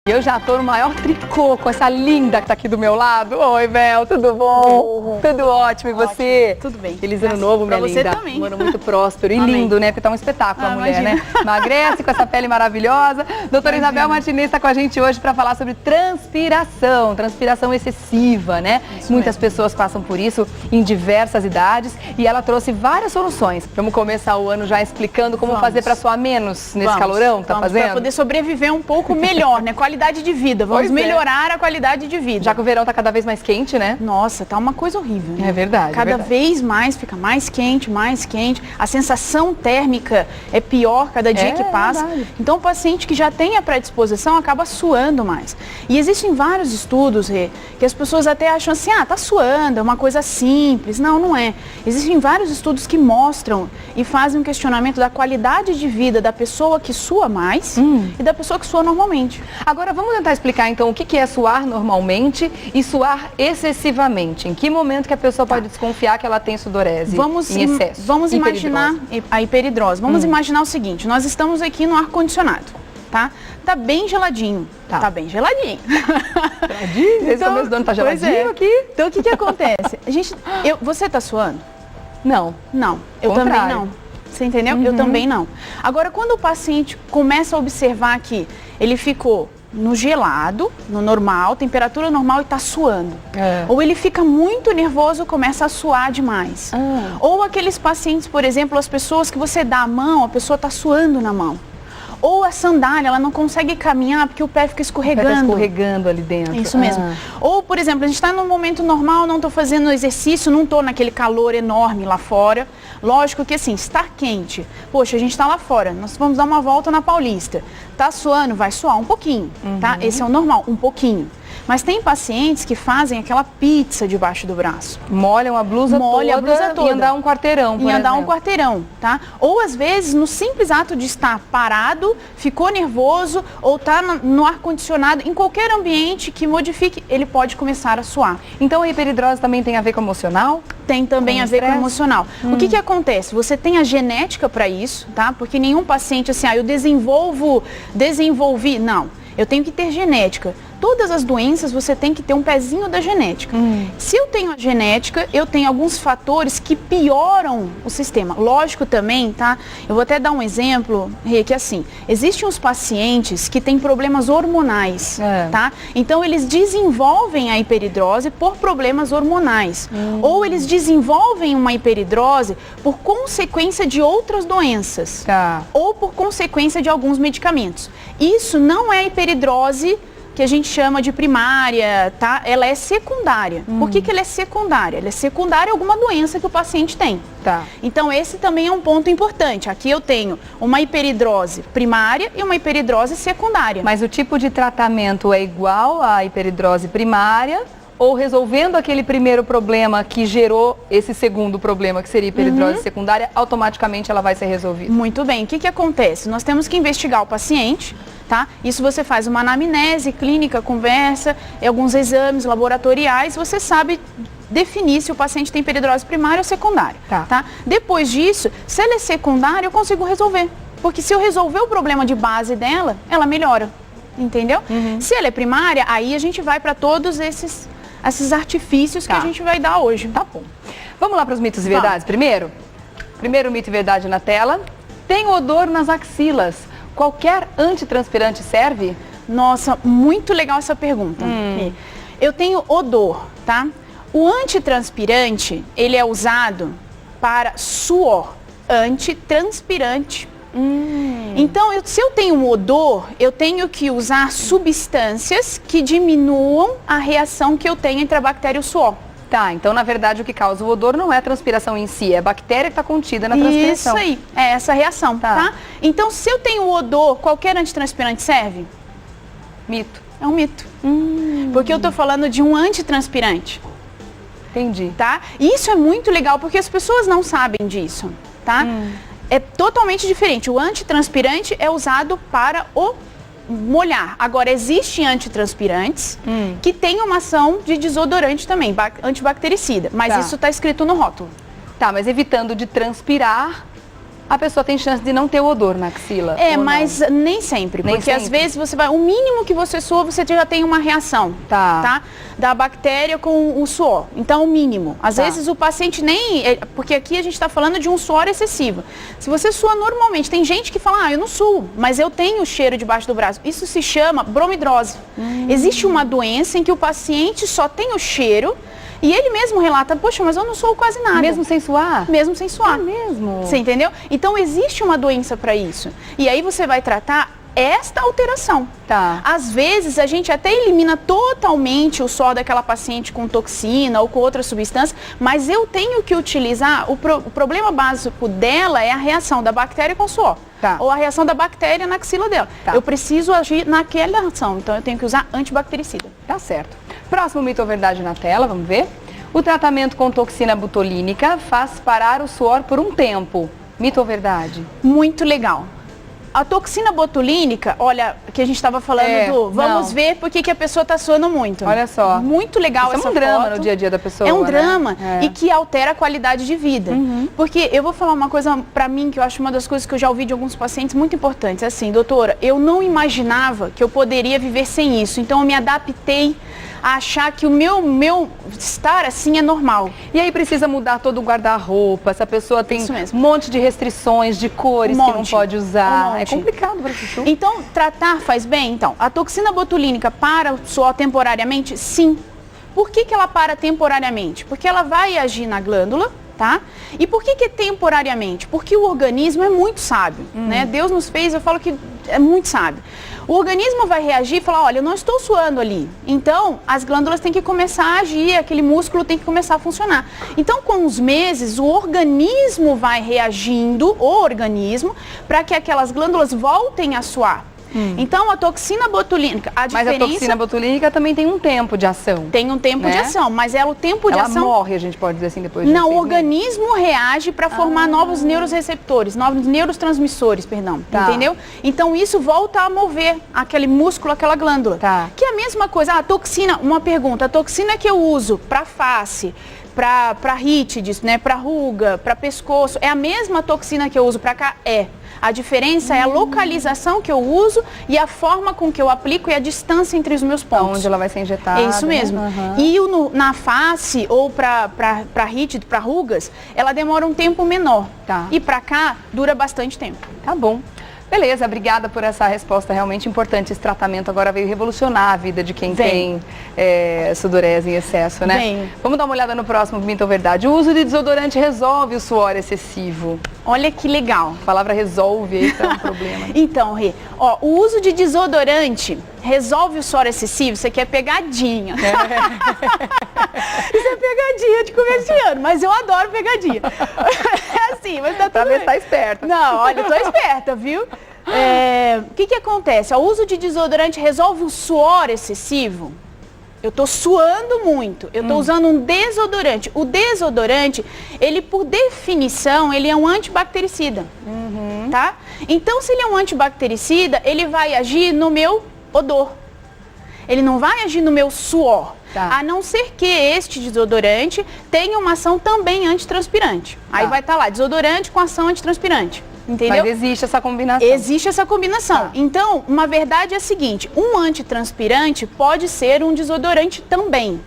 Eu já tô no maior tricô com essa linda que tá aqui do meu lado. Oi, Bel, tudo bom? Tudo ótimo, e você? Tudo bem. Feliz ano novo, minha linda. Pra você também. Um ano muito próspero e Amém. lindo, né? Porque tá um espetáculo a mulher, imagina. né? Emagrece com essa pele maravilhosa. Doutora Isabel Martinez está com a gente hoje para falar sobre transpiração excessiva, né? Isso Muitas mesmo. pessoas passam por isso em diversas idades e ela trouxe várias soluções. Vamos começar o ano já explicando como fazer para suar menos nesse calorão, tá fazendo? Para poder sobreviver um pouco melhor, né? Qualidade de vida. Vamos Pois é. melhorar a qualidade de vida. Já que o verão tá cada vez mais quente, né? Nossa, tá uma coisa horrível, né? É verdade. Cada vez mais fica mais quente, mais quente. A sensação térmica é pior cada dia que passa. Verdade. Então o paciente que já tem a predisposição acaba suando mais. E existem vários estudos, Rê, que as pessoas até acham assim, tá suando, é uma coisa simples. Não, não é. Existem vários estudos que mostram e fazem um questionamento da qualidade de vida da pessoa que sua mais e da pessoa que sua normalmente. Agora vamos tentar explicar então o que é suar normalmente e suar excessivamente. Em que momento que a pessoa pode desconfiar que ela tem sudorese em excesso? Vamos imaginar a hiperidrose. Vamos imaginar o seguinte, nós estamos aqui no ar-condicionado, tá? Tá bem geladinho. Tá bem geladinho. Esse começo do ano tá geladinho aqui. Então o que acontece? Você tá suando? Não. Não, eu também não. Você entendeu? Eu também não. Agora, quando o paciente começa a observar que ele ficou no gelado, no normal, temperatura normal e está suando. Ou ele fica muito nervoso e começa a suar demais. Ou aqueles pacientes, por exemplo, as pessoas que você dá a mão, a pessoa está suando na mão. Ou a sandália, ela não consegue caminhar porque o pé fica escorregando. O pé tá escorregando ali dentro. Isso mesmo. Ou, por exemplo, a gente está num momento normal, não estou fazendo exercício, não estou naquele calor enorme lá fora. Lógico que assim, estar quente. Poxa, a gente está lá fora, nós vamos dar uma volta na Paulista. Tá suando? Vai suar um pouquinho, tá? Esse é o normal, um pouquinho. Mas tem pacientes que fazem aquela pizza debaixo do braço. Molham a blusa toda e andar um quarteirão, por andar exemplo. um quarteirão, tá? Ou às vezes, no simples ato de estar parado, ficou nervoso, ou tá no ar-condicionado, em qualquer ambiente que modifique, ele pode começar a suar. Então a hiperidrose também tem a ver com o emocional? Tem também a ver com o emocional. O que acontece? Você tem a genética para isso, tá? Porque nenhum paciente assim, eu desenvolvi, não. Eu tenho que ter genética. Todas as doenças você tem que ter um pezinho da genética. Se eu tenho a genética, eu tenho alguns fatores que pioram o sistema. Lógico também, tá? Eu vou até dar um exemplo, Rê, que assim, existem uns pacientes que têm problemas hormonais, tá? Então eles desenvolvem a hiperidrose por problemas hormonais. Ou eles desenvolvem uma hiperidrose por consequência de outras doenças. Ou por consequência de alguns medicamentos. Isso não é hiperidrose que a gente chama de primária, tá? Ela é secundária. Por que ela é secundária? Ela é secundária a alguma doença que o paciente tem. Então esse também é um ponto importante. Aqui eu tenho uma hiperidrose primária e uma hiperidrose secundária. Mas o tipo de tratamento é igual à hiperidrose primária? Ou resolvendo aquele primeiro problema que gerou esse segundo problema, que seria hiperidrose secundária, automaticamente ela vai ser resolvida? Muito bem. O que acontece? Nós temos que investigar o paciente, tá? Isso você faz uma anamnese clínica, conversa, alguns exames laboratoriais, você sabe definir se o paciente tem hiperidrose primária ou secundária, tá? Depois disso, se ela é secundária, eu consigo resolver. Porque se eu resolver o problema de base dela, ela melhora, entendeu? Se ela é primária, aí a gente vai para todos esses artifícios que a gente vai dar hoje. Tá bom. Vamos lá para os mitos e verdades primeiro? Primeiro mito e verdade na tela. Tem odor nas axilas. Qualquer antitranspirante serve? Nossa, muito legal essa pergunta. Eu tenho odor, tá? O antitranspirante, ele é usado para suor. Antitranspirante. Então, se eu tenho um odor, eu tenho que usar substâncias que diminuam a reação que eu tenho entre a bactéria e o suor. Então na verdade o que causa o odor não é a transpiração em si, é a bactéria que está contida na transpiração. Isso aí, é essa reação, tá? Então se eu tenho odor, qualquer antitranspirante serve? Mito. É um mito. Porque eu estou falando de um antitranspirante. Entendi. Tá? E isso é muito legal porque as pessoas não sabem disso, tá? É totalmente diferente. O antitranspirante é usado para o molhar. Agora, existem antitranspirantes que têm uma ação de desodorante também, antibactericida. Mas isso está escrito no rótulo. Mas evitando de transpirar, a pessoa tem chance de não ter o odor na axila. Mas nem sempre. Nem porque sempre. às vezes você vai, o mínimo que você sua, você já tem uma reação, tá? Da bactéria com o suor. Então, o mínimo. Às vezes o paciente porque aqui a gente está falando de um suor excessivo. Se você sua normalmente, tem gente que fala, eu não suo, mas eu tenho cheiro debaixo do braço. Isso se chama bromidrose. Existe uma doença em que o paciente só tem o cheiro e ele mesmo relata, poxa, mas eu não sou quase nada. Mesmo sem suar? Mesmo sem suar. Mesmo? Você entendeu? Então existe uma doença para isso. E aí você vai tratar esta alteração. Às vezes a gente até elimina totalmente o suor daquela paciente com toxina ou com outra substância, mas eu tenho que utilizar, o problema básico dela é a reação da bactéria com o suor. Ou a reação da bactéria na axila dela. Eu preciso agir naquela reação, então eu tenho que usar antibactericida. Tá certo. Próximo mito ou verdade na tela, vamos ver. O tratamento com toxina botulínica faz parar o suor por um tempo. Mito ou verdade? Muito legal. A toxina botulínica, olha, que a gente estava falando vamos ver por que a pessoa está suando muito. Olha só. Muito legal essa foto. É um drama no dia a dia da pessoa, É um drama né? E que altera a qualidade de vida. Porque eu vou falar uma coisa para mim, que eu acho uma das coisas que eu já ouvi de alguns pacientes muito importantes. Assim, doutora, eu não imaginava que eu poderia viver sem isso. Então eu me adaptei a achar que o meu estar assim é normal. E aí precisa mudar todo o guarda-roupa, essa pessoa tem um monte de restrições, de cores que não pode usar. É complicado para chuchu. Então, tratar faz bem? Então, a toxina botulínica para o suor temporariamente? Sim. Por que ela para temporariamente? Porque ela vai agir na glândula, tá? E por que temporariamente? Porque o organismo é muito sábio, né? Deus nos fez, eu falo que é muito sábio. O organismo vai reagir e falar, olha, eu não estou suando ali. Então, as glândulas têm que começar a agir, aquele músculo tem que começar a funcionar. Então, com os meses, o organismo vai reagindo, para que aquelas glândulas voltem a suar. Então, a toxina botulínica, Mas a toxina botulínica também tem um tempo de ação. Tem um tempo de ação, mas o tempo de ação... Ela morre, a gente pode dizer assim, depois de Não, o organismo reage para formar novos neuroreceptores, novos neurotransmissores, entendeu? Então, isso volta a mover aquele músculo, aquela glândula. Que é a mesma coisa, a toxina, uma pergunta, a toxina que eu uso para face, para rítides, né, para ruga, para pescoço, é a mesma toxina que eu uso para cá? A diferença é a localização que eu uso e a forma com que eu aplico e a distância entre os meus pontos. Onde ela vai ser injetada. É isso mesmo. E na face ou para ritide, para rugas, ela demora um tempo menor. E para cá, dura bastante tempo. Tá bom. Beleza, obrigada por essa resposta realmente importante. Esse tratamento agora veio revolucionar a vida de quem tem sudorese em excesso, né? Vamos dar uma olhada no próximo mito ou verdade. O uso de desodorante resolve o suor excessivo. Olha que legal. A palavra resolve aí é um problema. Então, Rê, o uso de desodorante resolve o suor excessivo? Isso aqui é pegadinha. Isso é pegadinha de comerciante, mas eu adoro pegadinha. É assim, mas tá tudo pra ver bem. se tá esperta. Não, olha, eu tô esperta, viu? O que acontece? O uso de desodorante resolve o suor excessivo? Eu tô suando muito, eu tô usando um desodorante. O desodorante, ele por definição, ele é um antibactericida, tá? Então, se ele é um antibactericida, ele vai agir no meu odor. Ele não vai agir no meu suor. A não ser que este desodorante tenha uma ação também antitranspirante. Aí vai estar lá, desodorante com ação antitranspirante. Entendeu? Mas existe essa combinação. Existe essa combinação. Então, uma verdade é a seguinte, um antitranspirante pode ser um desodorante também.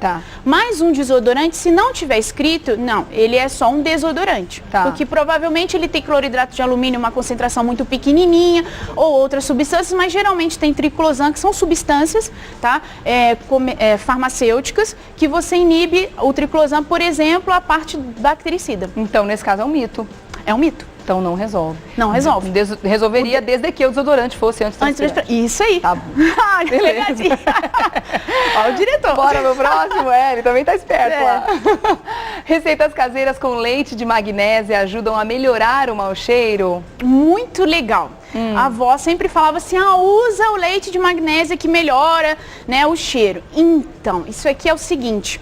Mas um desodorante, se não tiver escrito, não, ele é só um desodorante. Porque provavelmente ele tem cloridrato de alumínio, uma concentração muito pequenininha, ou outras substâncias, mas geralmente tem triclosan, que são substâncias, farmacêuticas, que você inibe o triclosan, por exemplo, a parte bactericida. Então, nesse caso, é um mito. É um mito. Então não resolve. Não resolve. Resolveria desde que o desodorante fosse antitranspirante. Isso aí. Tá bom. Ai, que pegadinha. Ó, o diretor. Bora meu próximo, ele também tá esperto lá. Receitas caseiras com leite de magnésia ajudam a melhorar o mau cheiro? Muito legal. A avó sempre falava assim, usa o leite de magnésia que melhora, né, o cheiro. Então, isso aqui é o seguinte.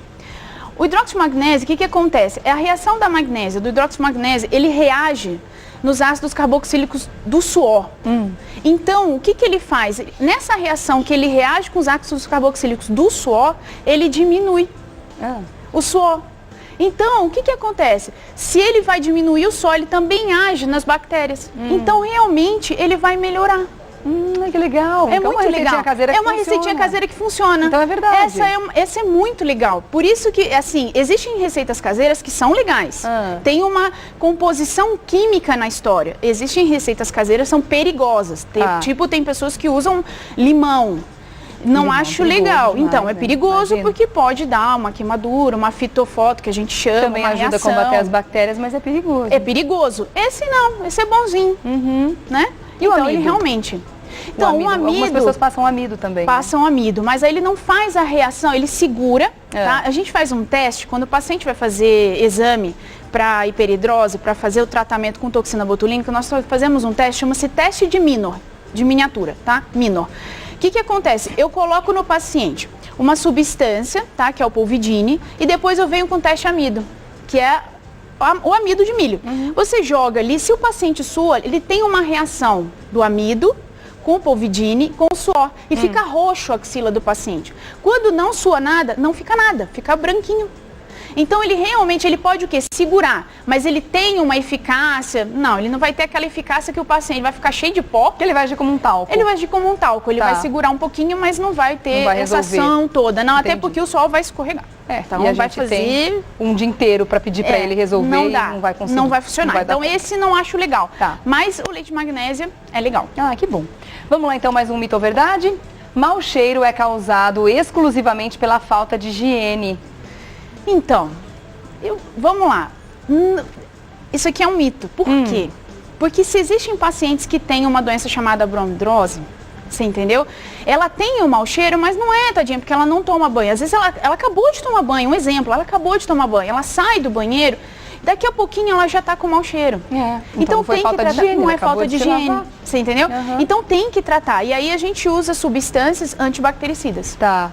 O hidróxido de magnésio, o que acontece? É a reação da magnésia, do hidróxido de magnésio, ele reage nos ácidos carboxílicos do suor. Então, o que ele faz? Nessa reação que ele reage com os ácidos carboxílicos do suor, ele diminui o suor. Então, o que acontece? Se ele vai diminuir o suor, ele também age nas bactérias. Então, realmente, ele vai melhorar. Que legal. É então, muito legal. É uma receitinha caseira que funciona. Então é verdade. Essa é muito legal. Por isso que, assim, existem receitas caseiras que são legais. Tem uma composição química na história. Existem receitas caseiras que são perigosas. Tem pessoas que usam limão. Não acho legal. Demais, então, é perigoso porque pode dar uma queimadura, uma fitofoto, que a gente chama, também uma ajuda reação. a combater as bactérias, mas é perigoso. É perigoso. Esse não, esse é bonzinho, né? E o então, amido? ele realmente... Então, o amido... Algumas pessoas passam amido também. Passam amido, mas aí ele não faz a reação, ele segura, tá? A gente faz um teste, quando o paciente vai fazer exame para hiperidrose, para fazer o tratamento com toxina botulínica, nós fazemos um teste, chama-se teste de Minor, de miniatura, tá? Minor. O que acontece? Eu coloco no paciente uma substância, tá? Que é o polvidine, e depois eu venho com o teste amido, que é o amido de milho. Você joga ali, se o paciente sua, ele tem uma reação do amido com o polvidine, com o suor, e fica roxo a axila do paciente. Quando não sua nada, não fica nada, fica branquinho. Então, ele realmente, ele pode o quê? Segurar, mas ele tem uma eficácia, não, ele não vai ter aquela eficácia que o paciente vai ficar cheio de pó. Ele vai agir como um talco. Ele vai agir como um talco, ele vai segurar um pouquinho, mas não vai ter essa resolver. ação toda. Não, Entendi. Até porque o suor vai escorregar. Então, e a gente tem um dia inteiro para pedir para ele resolver não dá, e não vai conseguir. Não vai funcionar. Não vai então, esse não acho legal. Mas o leite de magnésia é legal. Que bom. Vamos lá, então, mais um mito ou verdade? Mau cheiro é causado exclusivamente pela falta de higiene. Então, vamos lá. Isso aqui é um mito. Por quê? Porque se existem pacientes que têm uma doença chamada bromidrose, você entendeu? Ela tem um mau cheiro, mas não é, tadinha, porque ela não toma banho. Às vezes ela acabou de tomar banho, um exemplo, ela acabou de tomar banho, ela sai do banheiro, daqui a pouquinho ela já está com mau cheiro. Então tem que tratar. Não é falta de higiene, você entendeu? Então tem que tratar. E aí a gente usa substâncias antibactericidas. Tá.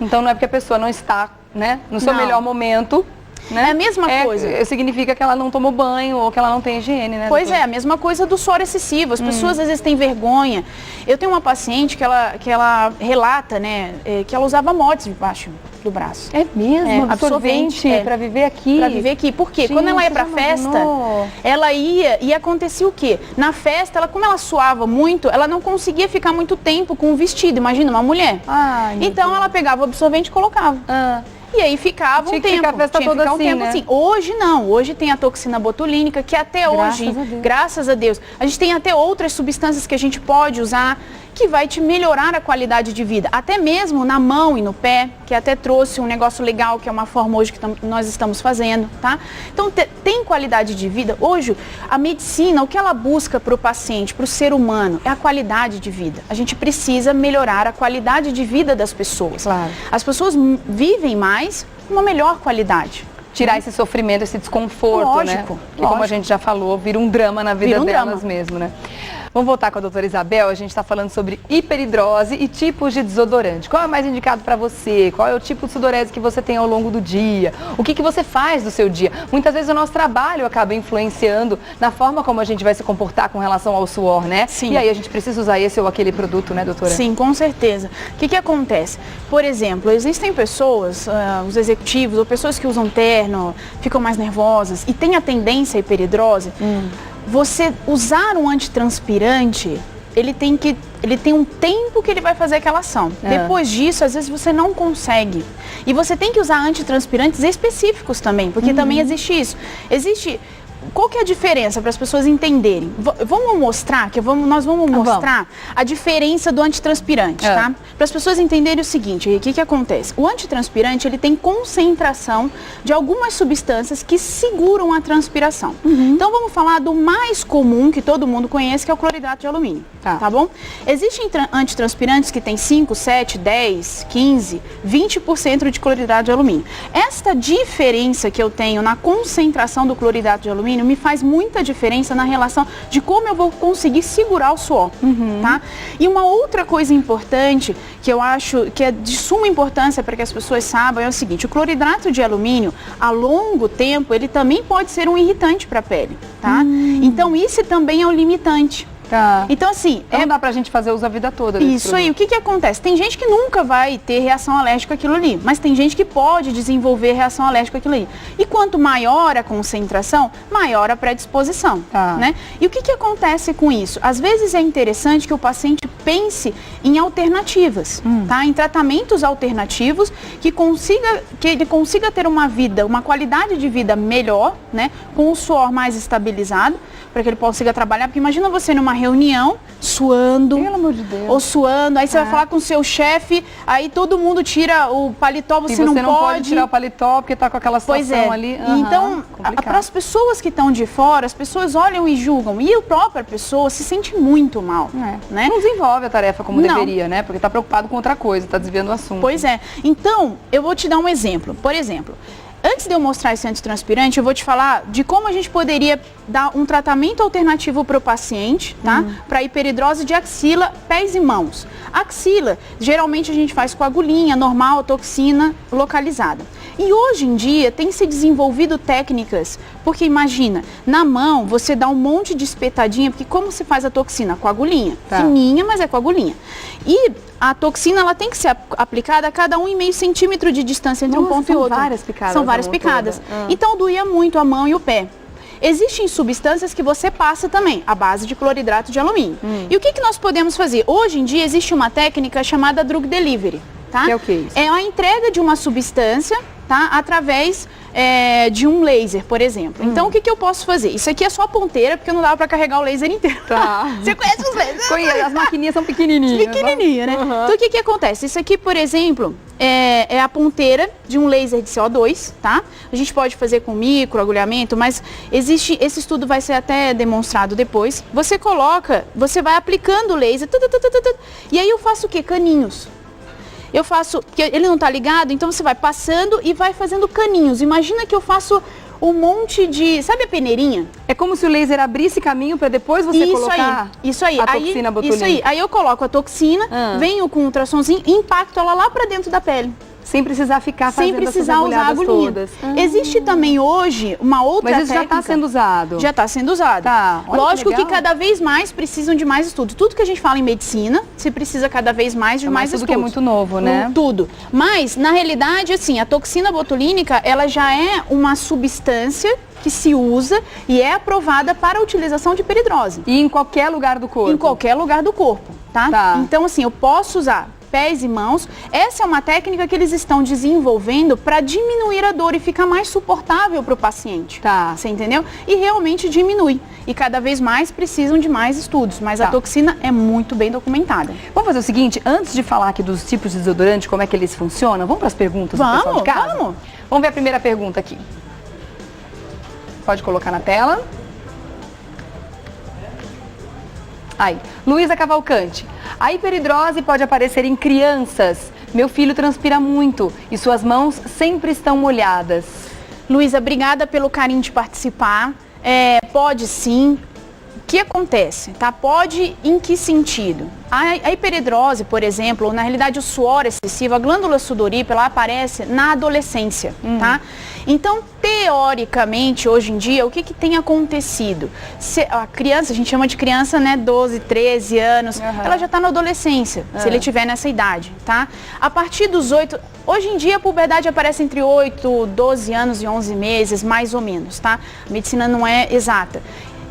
Então não é porque a pessoa não está, né, no seu melhor momento, né? É a mesma coisa. Significa que ela não tomou banho ou que ela não tem higiene, né? Pois é, a mesma coisa do suor excessivo. As pessoas às vezes têm vergonha. Eu tenho uma paciente que ela relata, né, que ela usava mods debaixo do braço. É mesmo? Absorvente para viver aqui. Para viver aqui. Por quê? Quando ela ia pra festa, ela ia e acontecia o quê? Na festa, como ela suava muito, ela não conseguia ficar muito tempo com o vestido. Imagina, uma mulher. Então ela pegava o absorvente e colocava. E aí ficava um tempo. Ficar a festa toda assim, né? assim. Hoje não, hoje tem a toxina botulínica, que até hoje, graças a Deus, a gente tem até outras substâncias que a gente pode usar, que vai te melhorar a qualidade de vida. Até mesmo na mão e no pé, que até trouxe um negócio legal, que é uma forma hoje que nós estamos fazendo, tá? Então, tem qualidade de vida. Hoje, a medicina, o que ela busca para o paciente, para o ser humano, é a qualidade de vida. A gente precisa melhorar a qualidade de vida das pessoas. As pessoas vivem mais com uma melhor qualidade. Tirar esse sofrimento, esse desconforto, né? Que, como a gente já falou, vira um drama na vida delas mesmo, né? Vamos voltar com a doutora Isabel, a gente está falando sobre hiperidrose e tipos de desodorante. Qual é o mais indicado para você? Qual é o tipo de sudorese que você tem ao longo do dia? O que você faz do seu dia? Muitas vezes o nosso trabalho acaba influenciando na forma como a gente vai se comportar com relação ao suor, né? Sim. E aí a gente precisa usar esse ou aquele produto, né, doutora? Sim, com certeza. O que acontece? Por exemplo, existem pessoas, os executivos ou pessoas que usam terno, ficam mais nervosas e têm a tendência à hiperidrose. Você usar um antitranspirante, ele tem um tempo que ele vai fazer aquela ação. Depois disso, às vezes você não consegue. E você tem que usar antitranspirantes específicos também, porque também existe isso. Qual que é a diferença para as pessoas entenderem? Vamos mostrar, nós vamos mostrar a diferença do antitranspirante, tá? Para as pessoas entenderem o seguinte, o que acontece? O antitranspirante, ele tem concentração de algumas substâncias que seguram a transpiração. Então, vamos falar do mais comum, que todo mundo conhece, que é o cloridrato de alumínio, tá bom? Existem antitranspirantes que tem 5, 7, 10, 15, 20% de cloridrato de alumínio. Esta diferença que eu tenho na concentração do cloridrato de alumínio me faz muita diferença na relação de como eu vou conseguir segurar o suor, tá? E uma outra coisa importante que eu acho que é de suma importância para que as pessoas saibam é o seguinte: o cloridrato de alumínio, a longo tempo, ele também pode ser um irritante para a pele, tá? Então, isso também é um limitante. Tá. Então, assim... Então não dá pra gente fazer uso a vida toda desse Isso aí, o que acontece? Tem gente que nunca vai ter reação alérgica àquilo ali, mas tem gente que pode desenvolver reação alérgica àquilo ali. E quanto maior a concentração, maior a predisposição, Tá. né? E o que acontece com isso? Às vezes é interessante que o paciente pense em alternativas, tá? Em tratamentos alternativos que ele consiga ter uma vida, uma qualidade de vida melhor, né? Com o suor mais estabilizado, para que ele consiga trabalhar. Porque imagina você numa reunião, suando. Pelo amor de Deus. Ou suando, aí você vai falar com o seu chefe, aí todo mundo tira o paletó, você não pode tirar o paletó porque tá com aquela situação ali. Então, para as pessoas que estão de fora, as pessoas olham e julgam. E a própria pessoa se sente muito mal. Né? Não desenvolve a tarefa como Não. deveria, né? Porque tá preocupado com outra coisa, tá desviando o assunto. Pois é. Então, eu vou te dar um exemplo. Por exemplo, antes de eu mostrar esse antitranspirante, eu vou te falar de como a gente poderia dar um tratamento alternativo para o paciente, tá? Para hiperidrose de axila, pés e mãos. Axila, geralmente a gente faz com agulhinha normal, toxina localizada. E hoje em dia tem se desenvolvido técnicas, porque imagina, na mão você dá um monte de espetadinha, porque como se faz a toxina? Com agulhinha. Tá. Fininha, mas é com agulhinha. E a toxina ela tem que ser aplicada a cada 1,5 centímetro de distância entre um ponto e outro. São várias picadas. São várias picadas. Então doía muito a mão e o pé. Existem substâncias que você passa também, à base de cloridrato de alumínio. E o que nós podemos fazer? Hoje em dia existe uma técnica chamada drug delivery. Tá? Que é o que isso? É a entrega de uma substância, tá? Através de um laser, por exemplo. Então, o que eu posso fazer? Isso aqui é só a ponteira, porque não dá para carregar o laser inteiro. Tá. Você conhece os lasers? Conheço, as maquininhas são pequenininhas. Pequenininha, né? Então, o que acontece? Isso aqui, por exemplo, é a ponteira de um laser de CO2, tá? A gente pode fazer com microagulhamento, mas esse estudo vai ser até demonstrado depois. Você coloca, você vai aplicando o laser, e aí eu faço o quê? Caninhos. Eu faço, porque ele não está ligado, então você vai passando e vai fazendo caninhos. Imagina que eu faço um monte de, sabe a peneirinha? É como se o laser abrisse caminho para depois você colocar isso aí. a toxina botulínica. Isso aí. Aí eu coloco a toxina, venho com um ultrassomzinho e impacto ela lá para dentro da pele. Sem precisar ficar fazendo Sem precisar essas usar a agulhadas agulhinha. todas. Existe também hoje uma outra Mas isso já técnica. está sendo usado. Já está sendo usado. Tá. Olha Lógico que legal. cada vez mais precisam de mais estudos. Tudo que a gente fala em medicina, se precisa cada vez mais de mais tudo estudos. que é muito novo, né? Tudo. Mas, na realidade, assim, a toxina botulínica, ela já é uma substância que se usa e é aprovada para a utilização de hiperidrose. E em qualquer lugar do corpo? Em qualquer lugar do corpo, tá? Então, assim, eu posso usar pés e mãos. Essa é uma técnica que eles estão desenvolvendo para diminuir a dor e ficar mais suportável para o paciente. Tá. Você entendeu? E realmente diminui. E cada vez mais precisam de mais estudos. Mas a toxina é muito bem documentada. Vamos fazer o seguinte, antes de falar aqui dos tipos de desodorante, como é que eles funcionam, vamos para as perguntas do pessoal de casa? Vamos. Vamos ver a primeira pergunta aqui. Pode colocar na tela. Aí, Luísa Cavalcante. A hiperidrose pode aparecer em crianças. Meu filho transpira muito e suas mãos sempre estão molhadas. Luísa, obrigada pelo carinho de participar. Pode sim. O que acontece? Tá? Pode em que sentido? A hiperidrose, por exemplo, ou na realidade o suor excessivo, a glândula sudorípara, ela aparece na adolescência, tá? Então, teoricamente, hoje em dia, o que tem acontecido? A criança, a gente chama de criança, né, 12, 13 anos, ela já está na adolescência, se ele estiver nessa idade, tá? A partir dos 8, hoje em dia a puberdade aparece entre 8, 12 anos e 11 meses, mais ou menos, tá? A medicina não é exata.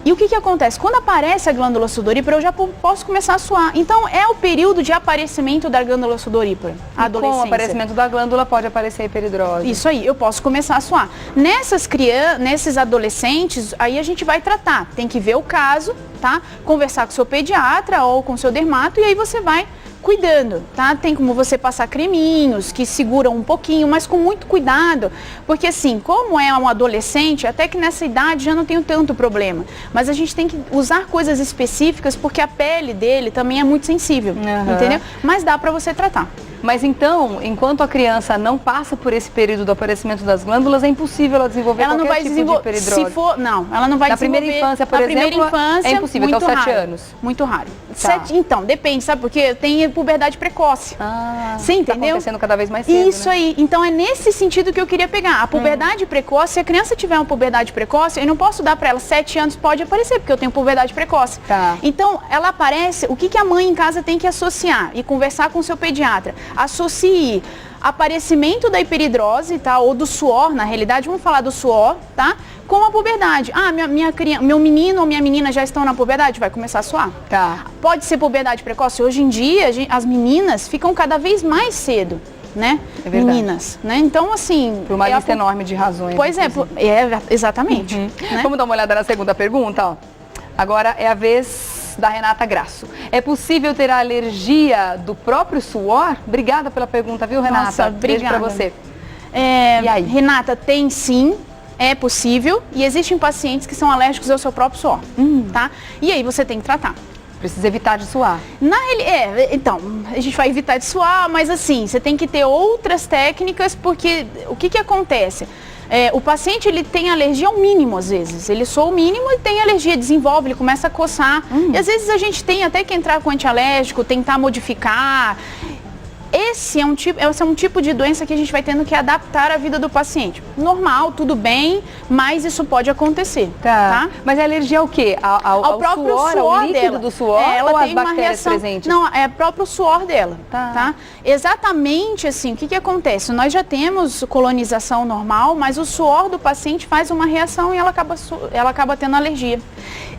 E o que acontece? Quando aparece a glândula sudorípara, eu já posso começar a suar. Então, é o período de aparecimento da glândula sudorípara, a adolescência. Com o aparecimento da glândula pode aparecer a hiperidrose. Isso aí, eu posso começar a suar. Nesses adolescentes, aí a gente vai tratar. Tem que ver o caso, tá? Conversar com o seu pediatra ou com o seu dermato e aí você vai cuidando, tá? Tem como você passar creminhos que seguram um pouquinho, mas com muito cuidado, porque assim, como é um adolescente, até que nessa idade já não tem tanto problema, mas a gente tem que usar coisas específicas porque a pele dele também é muito sensível, entendeu? Mas dá pra você tratar. Mas então, enquanto a criança não passa por esse período do aparecimento das glândulas, é impossível ela desenvolver ela não vai tipo desenvolver, de hiperidrose. se for, não, ela não vai na desenvolver. Primeira infância, por exemplo, primeira infância, é impossível, muito até os 7 raro, anos. Muito raro. Tá. Então, depende, sabe? Porque tem puberdade precoce. Você entendeu? Tá acontecendo cada vez mais cedo, Isso, né? Aí. Então, é nesse sentido que eu queria pegar. A puberdade precoce, se a criança tiver uma puberdade precoce, eu não posso dar para ela 7 anos, pode aparecer, porque eu tenho puberdade precoce. Tá. Então, ela aparece, o que a mãe em casa tem que associar e conversar com o seu pediatra? Associe aparecimento da hiperidrose, tá? Ou do suor, na realidade, vamos falar do suor, tá? Com a puberdade. Ah, meu menino ou minha menina já estão na puberdade, vai começar a suar. Tá. Pode ser puberdade precoce. Hoje em dia, as meninas ficam cada vez mais cedo, né? É verdade. Meninas, né? Então, assim... Por uma lista enorme de razões. Pois exatamente. Né? Vamos dar uma olhada na segunda pergunta, ó. Agora é a vez da Renata Graço. É possível ter a alergia do próprio suor? Obrigada pela pergunta, viu, Renata? Nossa, beijo pra obrigada. você. E aí? Renata, tem sim, é possível. E existem pacientes que são alérgicos ao seu próprio suor, tá? E aí você tem que tratar. Precisa evitar de suar. Então, a gente vai evitar de suar, mas assim, você tem que ter outras técnicas, porque o que acontece? O paciente, ele tem alergia ao mínimo, às vezes. Ele soa o mínimo e tem alergia, desenvolve, ele começa a coçar. E às vezes a gente tem até que entrar com antialérgico, tentar modificar. Esse é um tipo de doença que a gente vai tendo que adaptar à vida do paciente. Normal, tudo bem, mas isso pode acontecer. Tá? Mas a alergia ao quê? Ao próprio suor, suor ao líquido dela. do suor Ela ou tem às uma bactérias reação presentes? Não, é o próprio suor dela. Tá? Exatamente assim, o que acontece? Nós já temos colonização normal, mas o suor do paciente faz uma reação e ela acaba tendo alergia.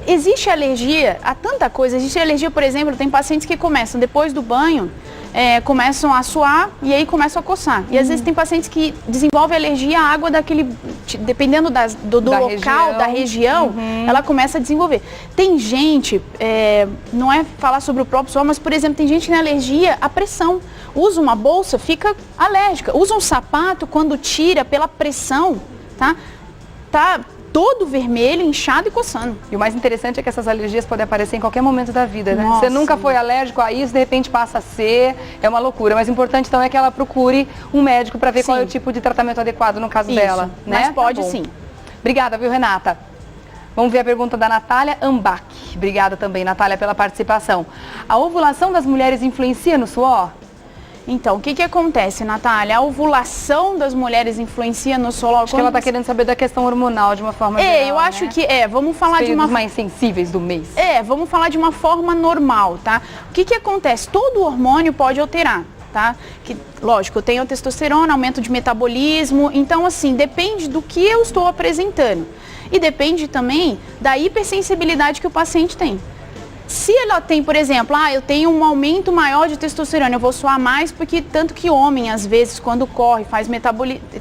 Existe alergia a tanta coisa. Existe alergia, por exemplo, tem pacientes que começam depois do banho, começam a suar e aí começam a coçar. E às vezes tem pacientes que desenvolvem alergia à água daquele, dependendo do local, da região, ela começa a desenvolver. Tem gente, não é falar sobre o próprio suor, mas por exemplo, tem gente que tem alergia à pressão. Usa uma bolsa, fica alérgica. Usa um sapato, quando tira pela pressão, tá todo vermelho, inchado e coçando. E o mais interessante é que essas alergias podem aparecer em qualquer momento da vida, né? Nossa. Você nunca foi alérgico a isso, de repente passa a ser, é uma loucura. Mas o importante então é que ela procure um médico para ver qual é o tipo de tratamento adequado no caso dela, né? Mas pode sim. Obrigada, viu, Renata? Vamos ver a pergunta da Natália Ambach. Obrigada também, Natália, pela participação. A ovulação das mulheres influencia no suor? Então, o que acontece, Natália? A ovulação das mulheres influencia no suor? Acho que ela está querendo saber da questão hormonal de uma forma geral, eu acho que vamos falar de uma mais sensíveis do mês. Vamos falar de uma forma normal, tá? O que acontece? Todo hormônio pode alterar, tá? Lógico, eu tenho testosterona, aumento de metabolismo, então assim, depende do que eu estou apresentando. E depende também da hipersensibilidade que o paciente tem. Se ela tem, por exemplo, eu tenho um aumento maior de testosterona, eu vou suar mais, porque tanto que homem, às vezes, quando corre,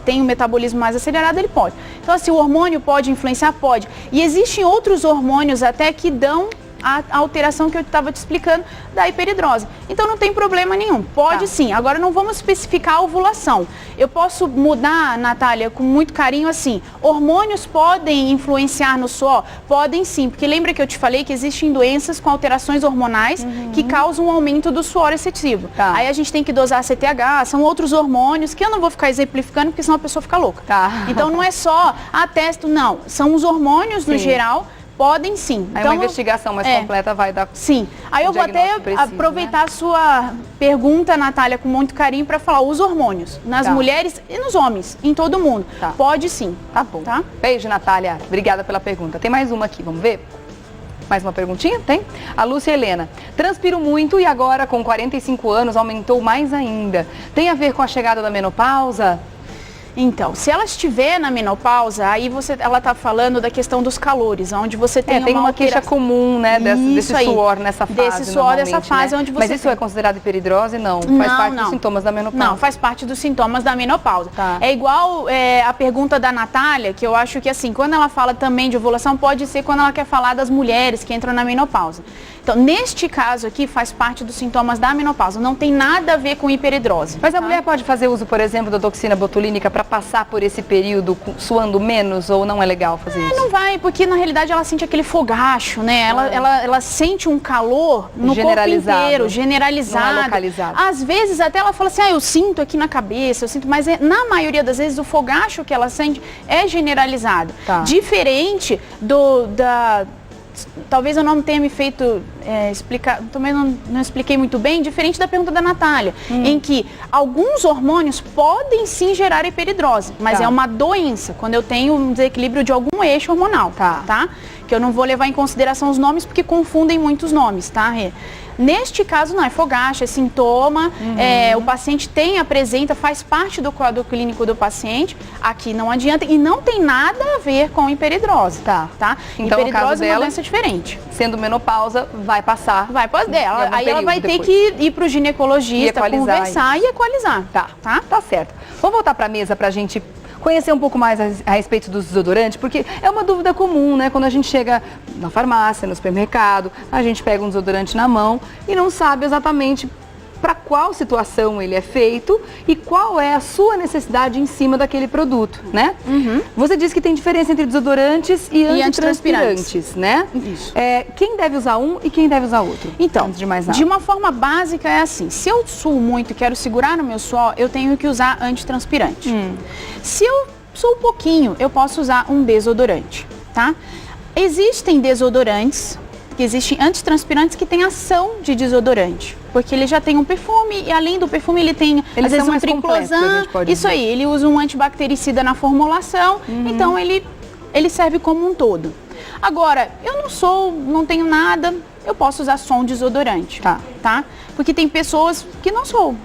tem um metabolismo mais acelerado, ele pode. Então, assim, o hormônio pode influenciar? Pode. E existem outros hormônios até que dão a alteração que eu estava te explicando da hiperidrose. Então não tem problema nenhum, pode sim. Agora não vamos especificar a ovulação. Eu posso mudar, Natália, com muito carinho assim, hormônios podem influenciar no suor? Podem sim, porque lembra que eu te falei que existem doenças com alterações hormonais que causam um aumento do suor excessivo. Aí a gente tem que dosar CTH, são outros hormônios que eu não vou ficar exemplificando porque senão a pessoa fica louca. Então não é só testo, não, são os hormônios no geral. Podem sim. Aí uma investigação mais completa vai dar. Sim. Aí eu vou até aproveitar a sua pergunta, Natália, com muito carinho para falar os hormônios nas mulheres e nos homens, em todo mundo. Pode sim. Tá bom. Beijo, Natália. Obrigada pela pergunta. Tem mais uma aqui, vamos ver? Mais uma perguntinha? Tem? A Lúcia Helena. Transpiro muito e agora com 45 anos aumentou mais ainda. Tem a ver com a chegada da menopausa? Então, se ela estiver na menopausa, aí ela está falando da questão dos calores, onde você tem uma queixa comum, né, desse suor nessa fase. Desse suor dessa fase, onde você Mas isso é considerado hiperidrose? Não. Faz parte dos sintomas da menopausa. Não, faz parte dos sintomas da menopausa. É igual a pergunta da Natália, que eu acho que assim, quando ela fala também de ovulação, pode ser quando ela quer falar das mulheres que entram na menopausa. Então, neste caso aqui, faz parte dos sintomas da menopausa, não tem nada a ver com hiperidrose. Mas a mulher pode fazer uso, por exemplo, da toxina botulínica para passar por esse período suando menos, ou não é legal fazer isso? Não vai, porque na realidade ela sente aquele fogacho, né? Ela sente um calor no corpo inteiro, generalizado. Não é localizado. Às vezes até ela fala assim, eu sinto aqui na cabeça, eu sinto, mas na maioria das vezes o fogacho que ela sente é generalizado. Tá. Diferente talvez eu não tenha me feito explicar, também não expliquei muito bem, diferente da pergunta da Natália, em que alguns hormônios podem sim gerar hiperidrose, mas é uma doença, quando eu tenho um desequilíbrio de algum eixo hormonal, tá? Que eu não vou levar em consideração os nomes porque confundem muitos nomes, tá, Rê? Neste caso não, é fogacho, é sintoma, o paciente apresenta, faz parte do quadro clínico do paciente, aqui não adianta e não tem nada a ver com hiperidrose, tá? Então, hiperidrose é uma doença diferente. Sendo menopausa, vai passar. Vai passar dela, aí ela vai ter que ir para o ginecologista, conversar e equalizar. Tá certo. Vamos voltar para a mesa para a gente conhecer um pouco mais a respeito dos desodorantes, porque é uma dúvida comum, né? Quando a gente chega na farmácia, no supermercado, a gente pega um desodorante na mão e não sabe exatamente para qual situação ele é feito e qual é a sua necessidade em cima daquele produto, né? Você disse que tem diferença entre desodorantes e antitranspirantes, né? Isso. Quem deve usar um e quem deve usar outro? Então, antes de mais nada. De uma forma básica é assim, se eu suo muito e quero segurar no meu suor, eu tenho que usar antitranspirante. Se eu suo pouquinho, eu posso usar um desodorante, tá? Existem desodorantes, existem antitranspirantes que têm ação de desodorante, porque ele já tem um perfume e além do perfume ele tem às vezes um triclosan, isso aí, ele usa um antibactericida na formulação, então ele serve como um todo. Agora, eu não tenho nada, eu posso usar só um desodorante, tá? Porque tem pessoas que não sou.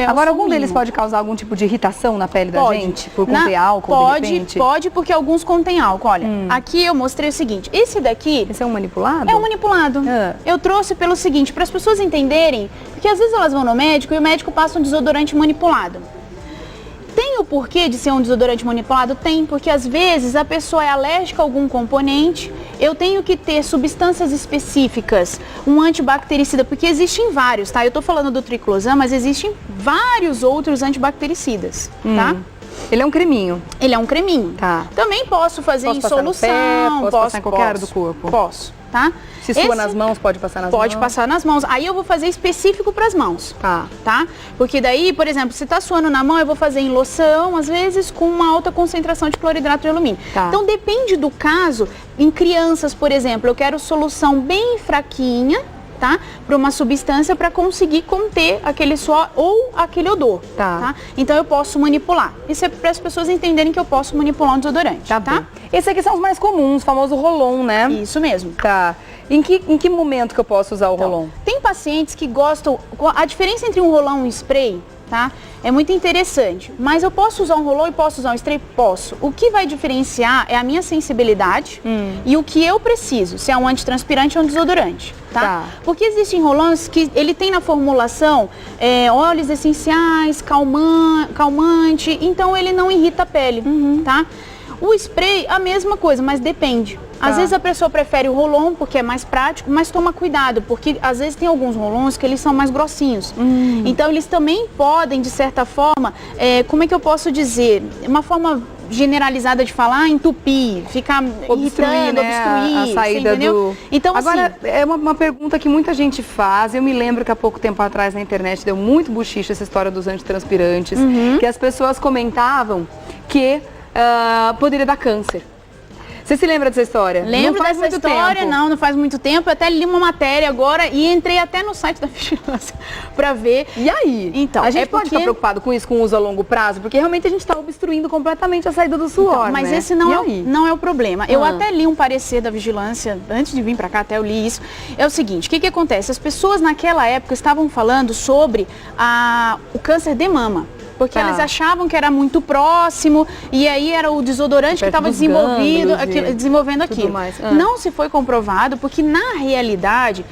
Agora, algum deles pode causar algum tipo de irritação na pele da gente? Por conter álcool, de repente? Pode, porque alguns contêm álcool. Olha, aqui eu mostrei o seguinte, esse daqui... Esse é um manipulado? É um manipulado. Eu trouxe pelo seguinte, para as pessoas entenderem, porque às vezes elas vão no médico e o médico passa um desodorante manipulado. Tem o porquê de ser um desodorante manipulado? Tem, porque às vezes a pessoa é alérgica a algum componente, eu tenho que ter substâncias específicas, um antibactericida, porque existem vários, tá? Eu tô falando do triclosan, mas existem vários outros antibactericidas, tá? Ele é um creminho. Ele é um creminho. Tá. Também posso fazer em solução. Posso passar em qualquer área do corpo? Posso, tá? Se sua nas mãos, pode passar nas mãos? Pode passar nas mãos. Aí eu vou fazer específico para as mãos. Tá? Porque daí, por exemplo, se tá suando na mão, eu vou fazer em loção, às vezes com uma alta concentração de cloridrato de alumínio. Então depende do caso. Em crianças, por exemplo, eu quero solução bem fraquinha, tá? Para uma substância para conseguir conter aquele suor ou aquele odor, tá? Então eu posso manipular. Isso é para as pessoas entenderem que eu posso manipular um desodorante, tá? Esses aqui são os mais comuns, o famoso Rolon, né? Isso mesmo. Tá. Em que momento que eu posso usar o Rolon? Tem pacientes que gostam, a diferença entre um Rolon e um spray, tá? É muito interessante, mas eu posso usar um Rolon e posso usar um spray? Posso. O que vai diferenciar é a minha sensibilidade e o que eu preciso, se é um antitranspirante ou um desodorante, tá? Porque existem Rolons que ele tem na formulação óleos essenciais, calmante, então ele não irrita a pele, tá? O spray, a mesma coisa, mas depende. Às vezes a pessoa prefere o Rolon porque é mais prático, mas toma cuidado, porque às vezes tem alguns Rolons que eles são mais grossinhos. Então eles também podem, de certa forma, como é que eu posso dizer? Uma forma generalizada de falar, entupir, ficar irritando, obstruir, a saída do... Então, agora, assim, é uma pergunta que muita gente faz, eu me lembro que há pouco tempo atrás na internet deu muito buchicho essa história dos antitranspirantes, que as pessoas comentavam que poderia dar câncer. Você se lembra dessa história? Lembro dessa história, não faz muito tempo. Eu até li uma matéria agora e entrei até no site da vigilância para ver. E aí? Então, a gente pode ficar preocupado com isso, com o uso a longo prazo? Porque realmente a gente está obstruindo completamente a saída do suor, então, mas esse não é o problema. Eu até li um parecer da vigilância, antes de vir para cá até eu li isso. É o seguinte, o que acontece? As pessoas naquela época estavam falando sobre o câncer de mama. Porque Tá. eles achavam que era muito próximo e aí era o desodorante que Perto estava dos gânglios desenvolvendo tudo aquilo. mais. Não se foi comprovado, porque na realidade,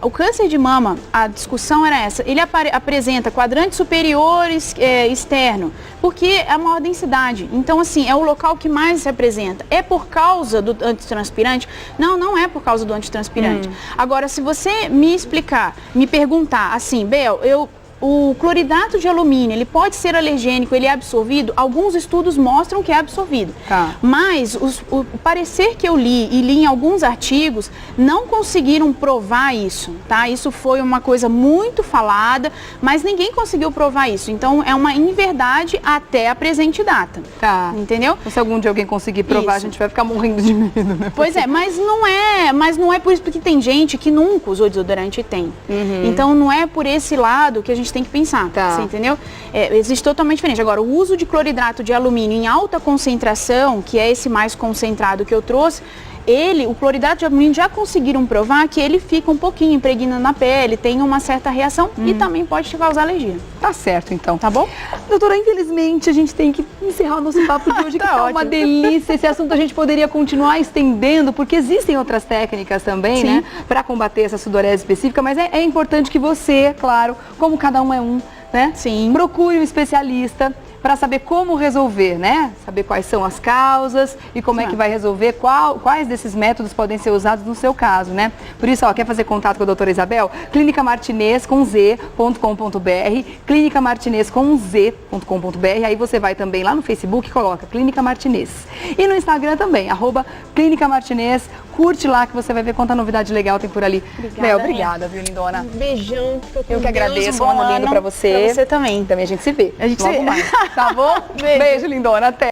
o câncer de mama, a discussão era essa, ele apresenta quadrante superior externo, porque é a maior densidade. Então, assim, é o local que mais se apresenta. É por causa do antitranspirante? Não, não é por causa do antitranspirante. Agora, se você me explicar, me perguntar assim, Bel, o cloridrato de alumínio, ele pode ser alergênico, ele é absorvido? Alguns estudos mostram que é absorvido. Tá. Mas o parecer que eu li e li em alguns artigos não conseguiram provar isso, tá? Isso foi uma coisa muito falada, mas ninguém conseguiu provar isso. Então, é uma inverdade até a presente data. Tá. Entendeu? Se algum dia alguém conseguir provar, Isso. a gente vai ficar morrendo de medo, né? Pois é, mas não é por isso, porque tem gente que nunca usou desodorante e tem. Então não é por esse lado que a gente tem que pensar, Tá. você entendeu? Existe totalmente diferente. Agora, o uso de cloridrato de alumínio em alta concentração, que é esse mais concentrado que eu trouxe, o cloridrato de alumínio já conseguiram provar que ele fica um pouquinho impregnando na pele, tem uma certa reação e também pode te causar alergia. Tá certo, então. Tá bom? Doutora, infelizmente a gente tem que encerrar o nosso papo de hoje, que tá uma ótimo. delícia. Esse assunto a gente poderia continuar estendendo, porque existem outras técnicas também, Sim. né, para combater essa sudorese específica, mas é importante que você, claro, como cada um é um, né, Sim. procure um especialista para saber como resolver, né? Saber quais são as causas e como é que vai resolver, quais desses métodos podem ser usados no seu caso, né? Por isso, quer fazer contato com a doutora Isabel? Clínica Martinez com z.com.br, Clínica Martinez com z.com.br, aí você vai também lá no Facebook e coloca Clínica Martinez. E no Instagram também, @Clínica Martinez, curte lá que você vai ver quanta novidade legal tem por ali. Obrigada, Bel, obrigada, viu, lindona? Um beijão. Eu que agradeço, um bom ano lindo pra você. Pra você também. Também a gente se vê. A gente logo se vê. mais, tá bom? Beijo. Beijo, lindona. Até.